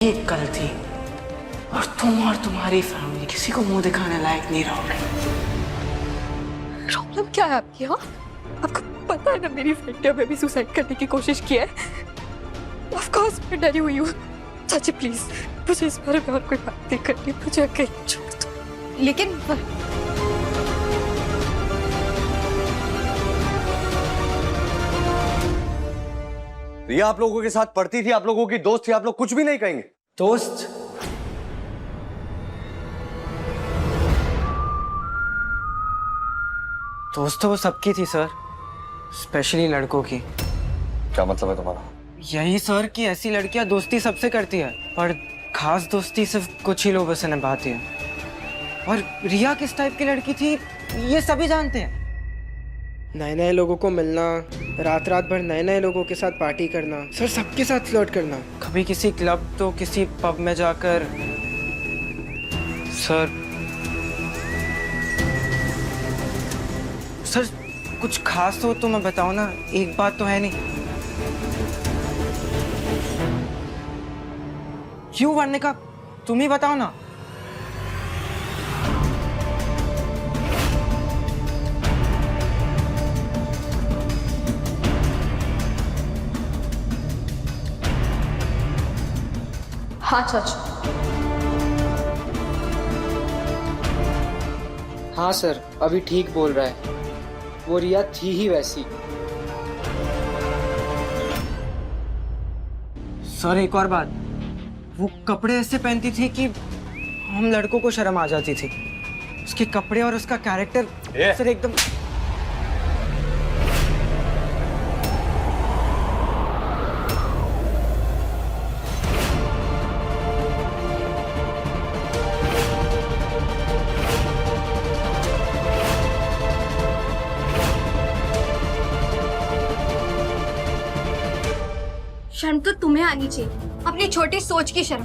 एक कल थी और तुम और तुम्हारी फैमिली किसी को मुंह दिखाने लायक नहीं रहोगे। प्रॉब्लम क्या है आपकी? हाँ, आपको पता है ना मेरी फ्रेंड ने अभी भी सुसाइड करने की कोशिश की है। ऑफ कोर्स मैं डरी हुई हूँ। चाची प्लीज मुझे इस बारे में और कोई बात नहीं करनी, मुझे अकेले छोड़ दो। लेकिन रिया आप लोगों के साथ पढ़ती थी, आप लोगों की दोस्त थी, आप लोग कुछ भी नहीं कहेंगे? दोस्त? दोस्त तो वो सबकी थी सर, स्पेशली लड़कों की। क्या मतलब है तुम्हारा? यही सर कि ऐसी लड़कियां दोस्ती सबसे करती है, पर खास दोस्ती सिर्फ कुछ ही लोगों से निभाती है। और रिया किस टाइप की लड़की थी ये सभी जानते हैं। नए नए लोगों को मिलना, रात रात भर नए नए लोगों के साथ पार्टी करना, सर सबके साथ फ्लर्ट करना, कभी किसी क्लब तो किसी पब में जाकर। सर सर कुछ खास हो तो मैं बताऊं ना, एक बात तो है नहीं। क्यों बनने का तुम ही बताओ ना। हाँ चाचू। हाँ सर, अभी ठीक बोल रहा है, वो रिया थी ही वैसी। सर एक और बात, वो कपड़े ऐसे पहनती थी कि हम लड़कों को शर्म आ जाती थी। उसके कपड़े और उसका कैरेक्टर सर एकदम। शर्म तो तुम्हें आनी चाहिए, अपनी छोटी सोच की शर्म।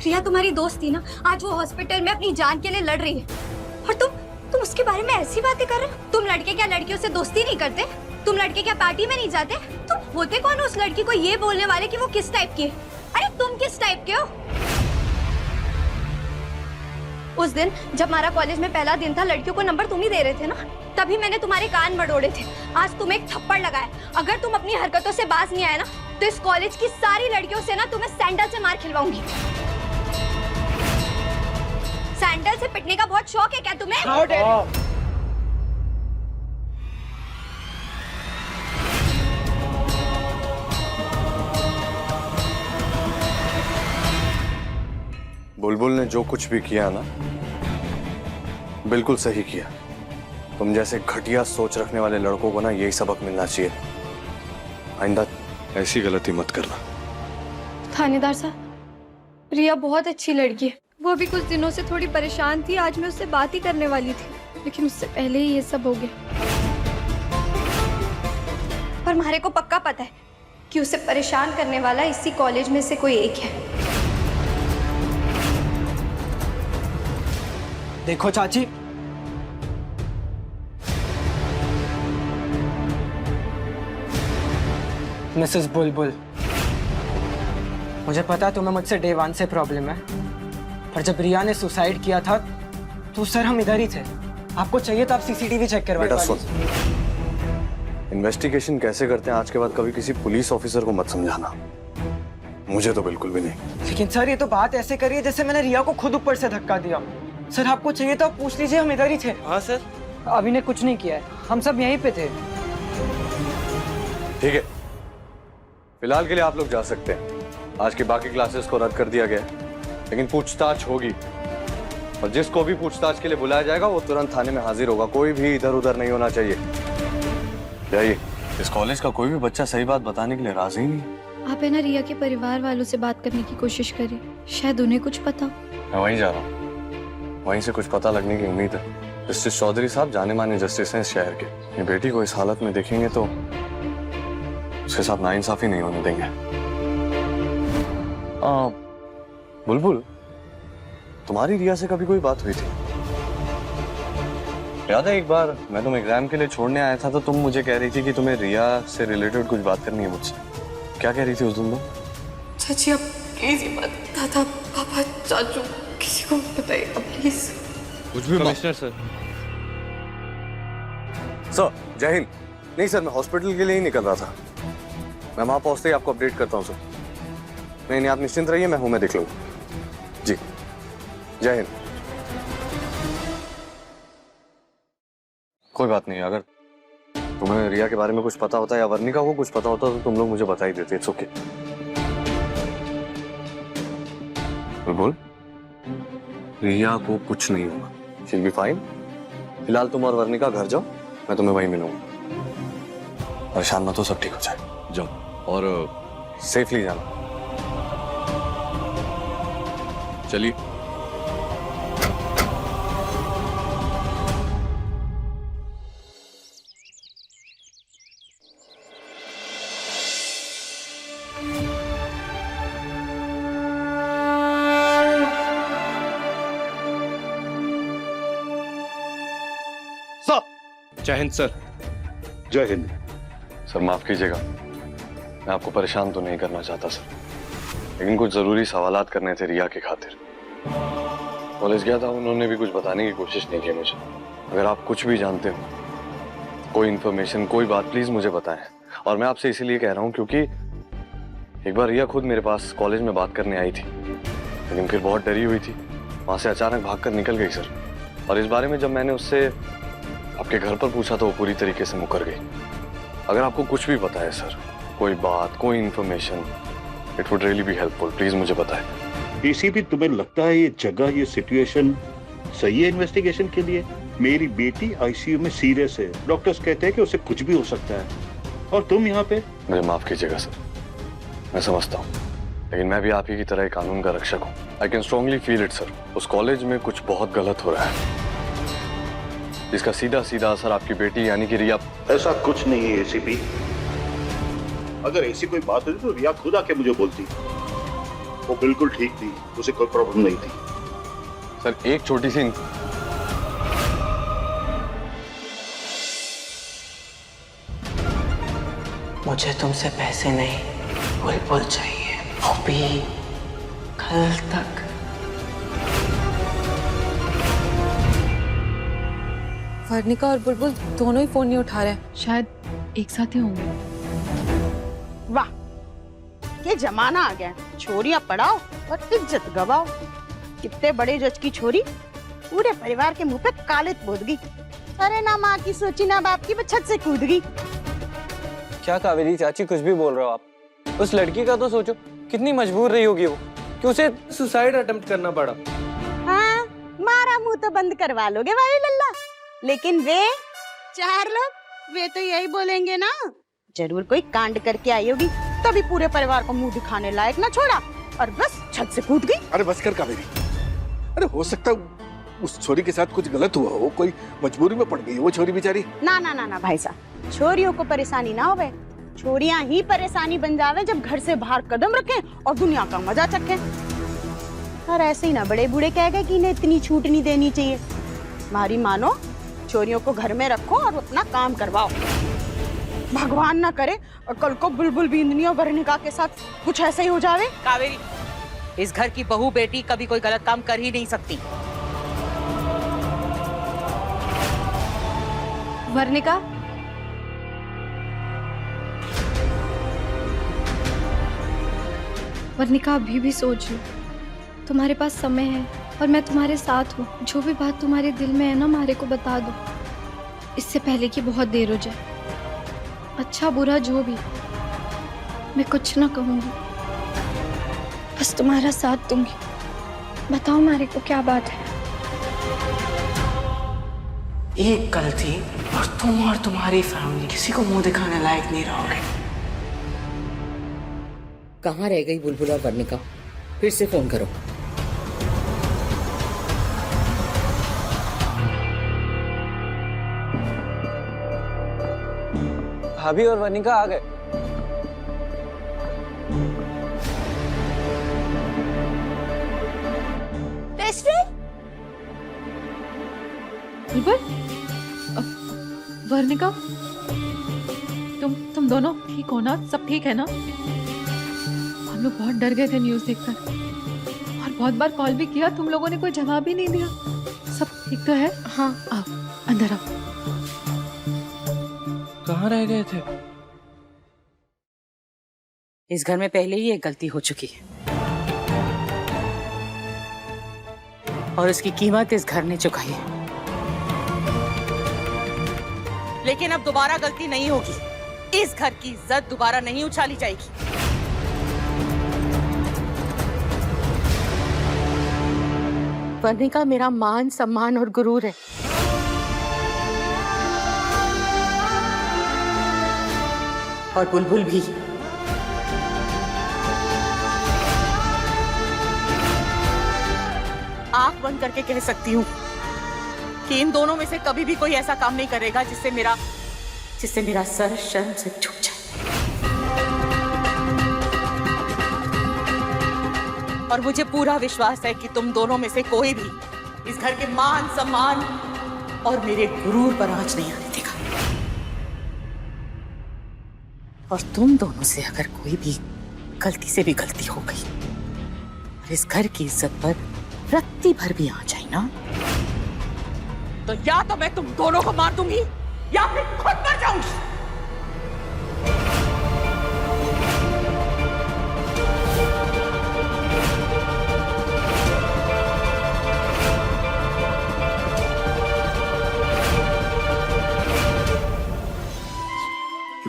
रिया तुम्हारी दोस्त थी ना, आज वो हॉस्पिटल में अपनी जान के लिए लड़ रही है और तुम उसके बारे में ऐसी बातें कर रहे हो। तुम लड़के क्या लड़कियों से दोस्ती नहीं करते? तुम लड़के क्या पार्टी में नहीं जाते? तुम होते कौन उस लड़की को ये बोलने वाले कि वो किस टाइप की है? अरे तुम किस टाइप के हो? उस दिन जब हमारा कॉलेज में पहला दिन था, लड़कियों को नंबर तुम ही दे रहे थे ना, तभी मैंने तुम्हारे कान मरोड़े थे। आज तुम एक थप्पड़ लगाया। अगर तुम अपनी हरकतों से बाज नहीं आए ना, तो इस कॉलेज की सारी लड़कियों से ना तुम्हें सैंडल से मार खिलवाऊंगी। सैंडल से पिटने का बहुत शौक है क्या तुम्हें? बुलबुल ने जो कुछ भी किया ना, बिल्कुल सही किया। तुम जैसे घटिया सोच रखने वाले लड़कों को ना यही सबक मिलना चाहिए। आइंदा ऐसी गलती मत करना। थानेदार साहब, रिया बहुत अच्छी लड़की है। वो भी कुछ दिनों से थोड़ी परेशान थी, आज मैं उससे बात ही करने वाली थी, लेकिन उससे पहले ही ये सब हो गया। पर हमारे को पक्का पता है कि उसे परेशान करने वाला इसी कॉलेज में से कोई एक है। देखो चाची, मिसेस बुलबुल, मुझे पता तुम्हें मुझसे डे 1 से प्रॉब्लम है, पर जब रिया ने सुसाइड किया था तो सर हम इधर ही थे। आपको चाहिए तो आप सीसीटीवी चेक करवा बेटा सुन, इन्वेस्टिगेशन कैसे करते हैं आज के बाद कभी किसी पुलिस ऑफिसर को मत समझाना। मुझे तो बिल्कुल भी नहीं। लेकिन सर ये तो बात ऐसे करिए जैसे मैंने रिया को खुद ऊपर से धक्का दिया। सर आपको चाहिए तो आप पूछ लीजिए, हम इधर ही थे। हाँ सर, अभी ने कुछ नहीं किया है, हम सब यहीं पे थे। ठीक है, फिलहाल के लिए आप लोग जा सकते हैं। आज की बाकी क्लासेस को रद्द कर दिया गया है, लेकिन पूछताछ होगी और जिसको भी पूछताछ के लिए बुलाया जाएगा वो तुरंत थाने में हाजिर होगा। कोई भी इधर उधर नहीं होना चाहिए। जाइए। इस कॉलेज का कोई भी बच्चा सही बात बताने के लिए राजी नहीं है। आप है ना रिया के परिवार वालों से बात करने की कोशिश करिए, शायद उन्हें कुछ पता हो। मैं वहीं जा रहा हूँ, वहीं से कुछ पता लगने की उम्मीद है। जस्टिस चौधरी साहब जाने माने जस्टिस हैं इस शहर के। अपनी बेटी को इस हालत में देखेंगे तो उसके साथ नाइंसाफी नहीं होने देंगे। बुलबुल, तुम्हारी रिया से कभी कोई बात हुई थी? याद है एक बार मैं तुम्हें एग्जाम के लिए छोड़ने आया था तो तुम मुझे कह रही थी कि तुम्हें रिया से रिलेटेड कुछ बात करनी है मुझसे। क्या कह रही थी उस दिन? चाची अब प्लीज ये बात दादा पापा चाचू किसी को मत बताइएगा प्लीज। कुछ भी कमिश्नर सर। सर जय हिंद। नहीं सर, मैं हॉस्पिटल के लिए ही निकल रहा था। मैं वहां पहुंचते ही आपको अपडेट करता हूँ सर। नहीं आप निश्चिंत रहिए, मैं देख लूंगा। जी जय हिंद। कोई बात नहीं, अगर तुम्हें रिया के बारे में कुछ पता होता है या वर्णिका को कुछ पता होता तो तुम लोग मुझे बता ही देते। It's okay. बोल, रिया को कुछ नहीं होगा, शी विल बी फाइन। फिलहाल तुम और वर्णिका घर जाओ, मैं तुम्हें वहीं मिलूंगा। परेशान मत हो, सब ठीक हो जाए। जाओ और सेफली जाना। चलिए। जय हिंद सर। जय हिंद। सर माफ कीजिएगा, मैं आपको परेशान तो नहीं करना चाहता सर, लेकिन कुछ जरूरी सवालात करने थे रिया की खातिर। कॉलेज गया था, उन्होंने भी कुछ बताने की कोशिश नहीं की मुझे। अगर आप कुछ भी जानते हो, कोई इन्फॉर्मेशन, कोई बात, प्लीज मुझे बताएं। और मैं आपसे इसीलिए कह रहा हूँ क्योंकि एक बार रिया खुद मेरे पास कॉलेज में बात करने आई थी, लेकिन फिर बहुत डरी हुई थी, वहां से अचानक भागकर निकल गई सर। और इस बारे में जब मैंने उससे आपके घर पर पूछा तो वो पूरी तरीके से मुकर गई। अगर आपको कुछ भी पता है सर, कोई बात, कोई information, it would really be helpful, please मुझे बताएं। एसीपी, तुम्हें लगता है ये जगह, ये सिचुएशन सही है इन्वेस्टिगेशन के लिए? मेरी बेटी आईसीयू में सीरियस है, डॉक्टर्स कहते हैं कि उसे कुछ भी हो सकता है, और तुम यहाँ पे। मुझे माफ कीजिएगा सर, मैं समझता हूँ, लेकिन मैं भी आप ही की तरह एक कानून का रक्षक हूँ। I can strongly feel it sir. उस कॉलेज में कुछ बहुत गलत हो रहा है, जिसका सीधा सीधा असर आपकी बेटी यानी कि रिया। ऐसा कुछ नहीं है एसीपी। अगर ऐसी कोई बात होती तो रिया खुद आके मुझे बोलती। वो बिल्कुल ठीक थी, उसे कोई प्रॉब्लम नहीं थी। सर एक छोटी सी मुझे तुमसे पैसे नहीं, बुलबुल चाहिए, वो भी कल तक। वर्णिका और बुलबुल दोनों ही फोन नहीं उठा रहे हैं, शायद एक साथ ही होंगे। वाह, ये जमाना आ गया, छोरियां पढ़ाओ और इज्जत गवाओ। कितने बड़े जज की छोरी पूरे परिवार के मुंह पे कालित पोत गई। अरे ना माँ की सोची ना बाप की, वो छत से कूद गई। क्या कावेरी चाची कुछ भी बोल रहे हो आप? उस लड़की का तो सोचो, कितनी मजबूर रही होगी वो कि उसे सुसाइड अटेम्प्ट करना पड़ा। हाँ, मारा मुंह तो बंद करवा लोगे भाई लल्ला, लेकिन वे चार लोग, वे तो यही बोलेंगे ना, जरूर कोई कांड करके आई होगी, तभी पूरे परिवार को मुंह दिखाने लायक ना छोड़ा और बस छत से कूद गई। अरे बस कर कावेरी, अरे हो सकता है उस छोरी के साथ कुछ गलत हुआ हो, कोई मजबूरी में पड़ गई वो छोरी बेचारी। ना ना ना ना भाई साहब, छोरियों को परेशानी ना होवे, छोरियां ही परेशानी बन जावे जब घर से बाहर कदम रखें और दुनिया का मजा चखें। और ऐसे ही ना बड़े बूढ़े कह गए कि इन्हें इतनी छूट नहीं देनी चाहिए। हमारी मानो, छोरियों को घर में रखो और अपना काम करवाओ। भगवान ना करे और कल को बुलबुल बिंदनी और वर्णिका के साथ कुछ ऐसा ही हो जावे। कावेरी, इस घर की बहू बेटी कभी कोई गलत काम कर ही नहीं सकती। वर्णिका, वर्णिका अभी भी सोच लो, तुम्हारे पास समय है और मैं तुम्हारे साथ हूँ। जो भी बात तुम्हारे दिल में है ना, मारे को बता दो, इससे पहले कि बहुत देर हो जाए। अच्छा बुरा जो भी, मैं कुछ ना कहूँगी, बस तुम्हारा साथ दूंगी। बताओ मारे को क्या बात है? एक कल थी और तुम और तुम्हारी फैमिली किसी को मुंह दिखाने लायक नहीं रहोगे। कहाँ रह गई बुलबुल और वर्णिका? फिर से फोन करो। भाभी और वर्णिका आ गए। वर्णिका, तुम दोनों ठीक हो ना? सब ठीक है ना? हम लोग बहुत डर गए थे न्यूज़ देखकर। बहुत बार कॉल भी किया, तुम लोगों ने कोई जवाब ही नहीं दिया। सब ठीक तो है? हाँ, आओ अंदर आओ। कहाँ रह गए थे? इस घर में पहले ही एक गलती हो चुकी है और उसकी कीमत इस घर ने चुकाई है। लेकिन अब दोबारा गलती नहीं होगी। इस घर की इज्जत दोबारा नहीं उछाली जाएगी। वर्णिका मेरा मान, सम्मान और गुरूर है। और बुलबुल भी। आंख बंद करके कह सकती हूँ कि इन दोनों में से कभी भी कोई ऐसा काम नहीं करेगा जिससे मेरा सर शर्म से झुक जाए। और मुझे पूरा विश्वास है कि तुम दोनों में से कोई भी इस घर के मान, सम्मान और मेरे गुरूर पर आंच नहीं आने देगा। और तुम दोनों से अगर कोई भी गलती से भी गलती हो गई और इस घर की इज्जत पर रत्ती भर भी आ जाए ना, तो या तो मैं तुम दोनों को मार दूंगी या फिर खुद मर जाऊंगी।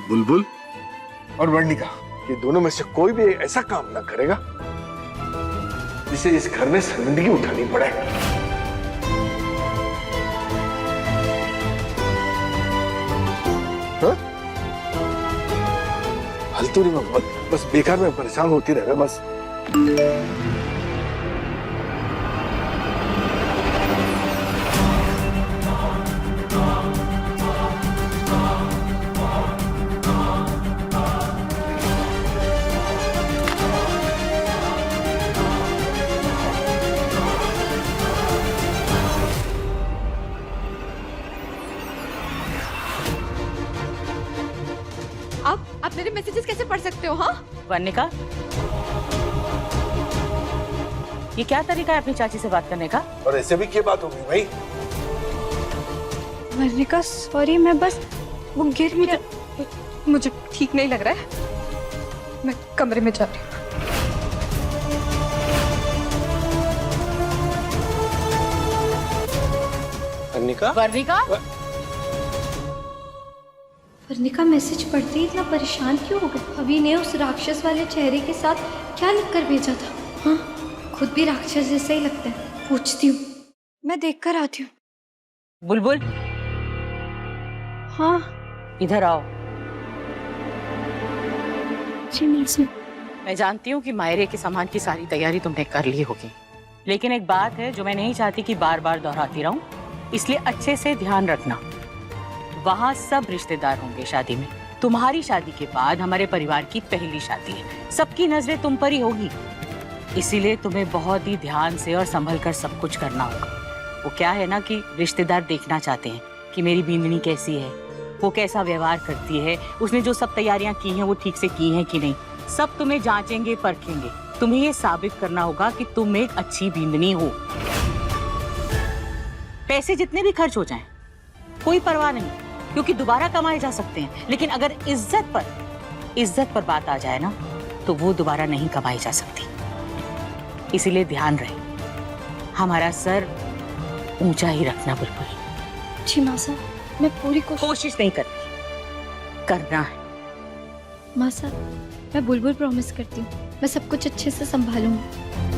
बुलबुल और वर्णिका, ये दोनों में से कोई भी ऐसा काम ना करेगा जिसे इस घर में शर्मिंदगी उठानी पड़े। हाँ? फालतू नहीं, बस बेकार में परेशान होती रह बस। आप मेरे मैसेजेस कैसे पढ़ सकते हो? हाँ वर्णिका, ये क्या तरीका है अपनी चाची से बात करने का? और ऐसे भी क्या बात होगी भाई? वर्णिका सॉरी, मैं बस वो गिर गया, मुझे ठीक नहीं लग रहा है, मैं कमरे में जा रही हूँ। वर्णिका? वर्णिका? वर्णिका मैसेज पढ़ते ही इतना परेशान क्यों हो गई? अभी ने उस राक्षस वाले चेहरे के साथ क्या लिखकर भेजा था? हाँ, खुद भी राक्षस जैसा ही लगता है। पूछती हूँ, मैं देख कर आती हूँ। बुलबुल, हाँ इधर आओ। जी नर्सी। मैं जानती हूँ कि मायरे के सामान की सारी तैयारी तुमने कर ली होगी, लेकिन एक बात है जो मैं नहीं चाहती कि बार बार दोहराती रहूं, इसलिए अच्छे से ध्यान रखना। वहाँ सब रिश्तेदार होंगे शादी में। तुम्हारी शादी के बाद हमारे परिवार की पहली शादी है, सबकी नजरें तुम पर ही होगी, इसीलिए तुम्हें बहुत ही ध्यान से और संभल कर सब कुछ करना होगा। वो क्या है ना कि रिश्तेदार देखना चाहते हैं कि मेरी बींदनी कैसी है, वो कैसा व्यवहार करती है, उसने जो सब तैयारियां की हैं वो ठीक से की हैं कि नहीं, सब तुम्हें जांचेंगे, परखेंगे। तुम्हें ये साबित करना होगा कि तुम एक अच्छी बींदनी हो। पैसे जितने भी खर्च हो जाएं, कोई परवाह नहीं, क्योंकि दोबारा कमाए जा सकते हैं, लेकिन अगर इज्जत पर बात आ जाए ना, तो वो दोबारा नहीं कमाई जा सकती। इसीलिए ध्यान रहे, हमारा सर ऊंचा ही रखना। बुलबुल जी माँ साहब, मैं पूरी कोशिश नहीं करती, करना है। माँ साहब, मैं बुलबुल प्रॉमिस करती हूँ, मैं सब कुछ अच्छे से संभालूंगी।